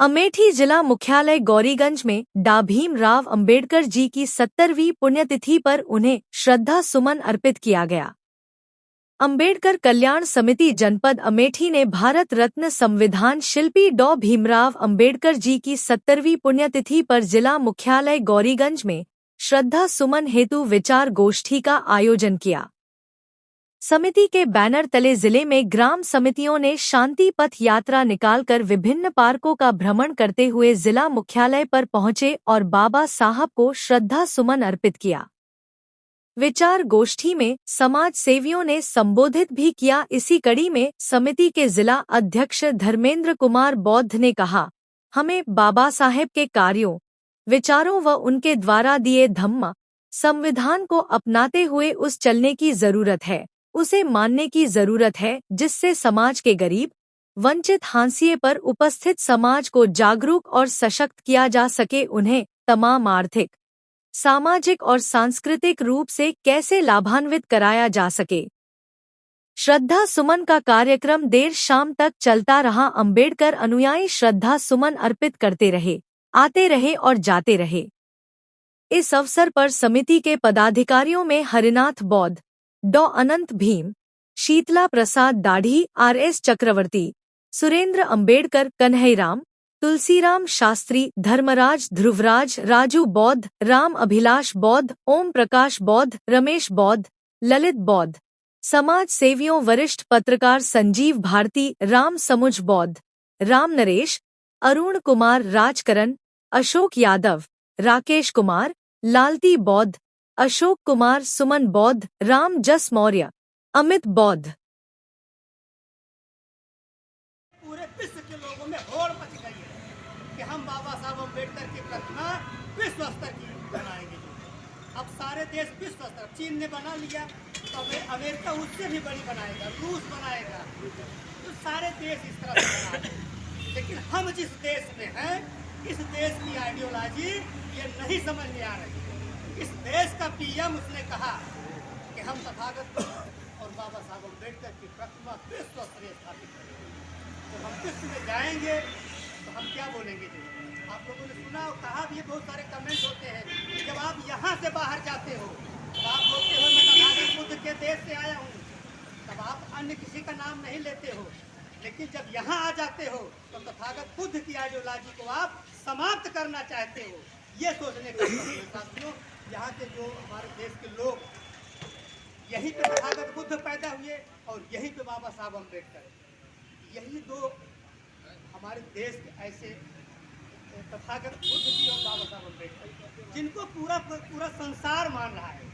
अमेठी जिला मुख्यालय गौरीगंज में डॉ भीमराव अंबेडकर जी की 70वीं पुण्यतिथि पर उन्हें श्रद्धा सुमन अर्पित किया गया। अंबेडकर कल्याण समिति जनपद अमेठी ने भारत रत्न संविधान शिल्पी डॉ भीमराव अंबेडकर जी की 70वीं पुण्यतिथि पर जिला मुख्यालय गौरीगंज में श्रद्धा सुमन हेतु विचार गोष्ठी का आयोजन किया। समिति के बैनर तले जिले में ग्राम समितियों ने शांति पथ यात्रा निकालकर विभिन्न पार्कों का भ्रमण करते हुए जिला मुख्यालय पर पहुंचे और बाबा साहब को श्रद्धा सुमन अर्पित किया। विचार गोष्ठी में समाज सेवियों ने संबोधित भी किया। इसी कड़ी में समिति के जिला अध्यक्ष धर्मेंद्र कुमार बौद्ध ने कहा, हमें बाबा साहेब के कार्यों, विचारों व उनके द्वारा दिए धम्म संविधान को अपनाते हुए उस चलने की जरूरत है, उसे मानने की जरूरत है जिससे समाज के गरीब, वंचित हांसिए पर उपस्थित समाज को जागरूक और सशक्त किया जा सके, उन्हें तमाम आर्थिक, सामाजिक और सांस्कृतिक रूप से कैसे लाभान्वित कराया जा सके। श्रद्धा सुमन का कार्यक्रम देर शाम तक चलता रहा। अंबेडकर अनुयायी श्रद्धा सुमन अर्पित करते रहे, आते रहे और जाते रहे। इस अवसर पर समिति के पदाधिकारियों में हरिनाथ बौद्ध, डॉ अनंत भीम, शीतला प्रसाद दाढ़ी, आर.एस. चक्रवर्ती, सुरेंद्र अंबेडकर, कन्हैराम, तुलसीराम शास्त्री, धर्मराज, ध्रुवराज, राजू बौद्ध, राम अभिलाष बौद्ध, ओम प्रकाश बौद्ध, रमेश बौद्ध, ललित बौद्ध, समाज सेवियों, वरिष्ठ पत्रकार संजीव भारती, राम समुज बौद्ध, राम नरेश, अरुण कुमार राजकरण, अशोक यादव, राकेश कुमार, लालती बौद्ध, अशोक कुमार, सुमन बौद्ध, राम जस मौर्य, अमित बौद्ध। पूरे विश्व के लोगों में होड़ मच गई है कि हम बाबा साहब अम्बेडकर की प्रतिमा विश्व स्तर की बनाएंगे। अब सारे देश विश्व स्तर, चीन ने बना लिया तो अमेरिका उससे भी बड़ी बनाएगा, रूस बनाएगा, तो सारे देश इस तरह से बना। लेकिन हम जिस देश में हैं, इस देश की आइडियोलॉजी ये नहीं समझ में आ रही। इस देश का पीएम उसने कहा कि हम तथागत और बाबा साहब अम्बेडकर की प्रतिमा विश्व स्तरीय स्थापित करेंगे। तो हम विश्व में जाएंगे तो हम क्या बोलेंगे? आप लोगों ने सुना और कहा भी, बहुत सारे कमेंट होते हैं कि जब आप यहाँ से बाहर जाते हो तो आप बोलते हो मैं तथागत बुद्ध के देश से आया हूँ, तब आप अन्य किसी का नाम नहीं लेते हो। लेकिन जब यहाँ आ जाते हो तो तथागत बुद्ध की आइडियोलॉजी को आप समाप्त करना चाहते हो। ये सोचने का साथियों, यहाँ के जो हमारे देश के लोग, यहीं पे तथागत बुद्ध पैदा हुए और यहीं पे बाबा साहब अम्बेडकर, यही दो हमारे देश के ऐसे तथागत बुद्ध जी और बाबा साहब अम्बेडकर जिनको पूरा पूरा संसार मान रहा है।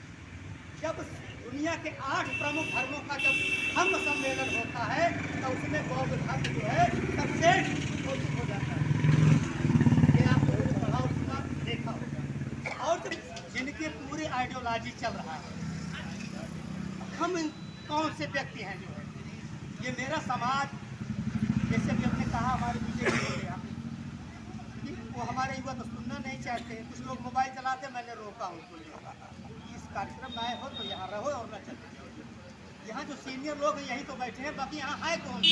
जब दुनिया के 8 प्रमुख धर्मों का जब धर्म सम्मेलन होता है तो उसमें बौद्ध धर्म जो है सबसे घोषित हो जाता है। ये आप लोगों ने पढ़ा और सुना, देखा होगा। और जिनके पूरे आइडियोलॉजी चल रहा है, हम कौन से व्यक्ति हैं जो है, ये मेरा समाज, जैसे कि हमने कहा हमारे बीजेपी वो हमारे युवा तो सुनना नहीं चाहते, कुछ लोग मोबाइल चलाते, मैंने रोका उनको। इस कार्यक्रम में आए हो तो यहाँ रहो और न चले। यहाँ जो सीनियर लोग हैं यहीं तो बैठे हैं, बाकी यहाँ आए कौन?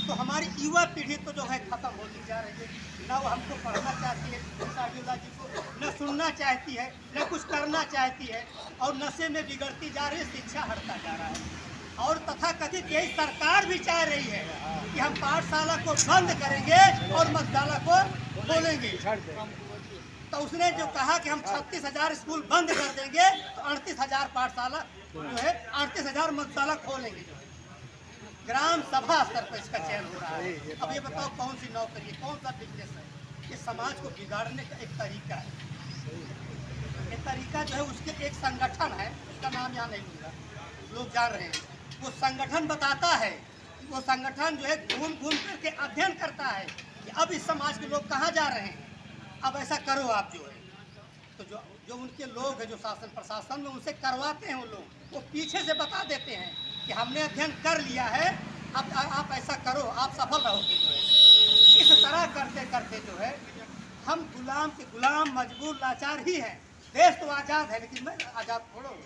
तो हमारी युवा पीढ़ी तो जो है खत्म होती जा रही है। न वो हमको पढ़ना चाहती है इस आइडियोलॉजी को, न सुनना चाहती है, न कुछ करना चाहती है, और नशे में बिगड़ती जा रही है, शिक्षा हटता जा रहा है। और तथाकथित यही सरकार भी चाह रही है कि हम पाठशाला को बंद करेंगे और मधुशाला को खोलेंगे। तो उसने जो कहा कि हम 36,000 स्कूल बंद कर देंगे तो 38,000 पाठशाला जो है, 38,000 मधुशाला खोलेंगे। ग्राम सभा स्तर पर इसका चयन हो रहा है। अब ये बताओ कौन सी नौकरी है, कौन सा बिजनेस है? ये समाज को बिगाड़ने का एक तरीका है। ये तरीका जो है, उसके एक संगठन है, उसका नाम यहाँ नहीं लूँगा, लोग जान रहे हैं। वो संगठन बताता है, वो संगठन जो है घूम घूम करके अध्ययन करता है कि अब इस समाज के लोग कहाँ जा रहे हैं, अब ऐसा करो आप जो है। तो जो उनके लोग हैं, जो शासन प्रशासन में उनसे करवाते हैं, वो लोग वो पीछे से बता देते हैं कि हमने अध्ययन कर लिया है, अब आप ऐसा करो, आप सफल रहोगे जो है। इस तरह करते करते जो है हम गुलाम के गुलाम, मजबूर, लाचार ही हैं। देश तो आज़ाद है, लेकिन मैं आज़ाद थोड़ा हूँ।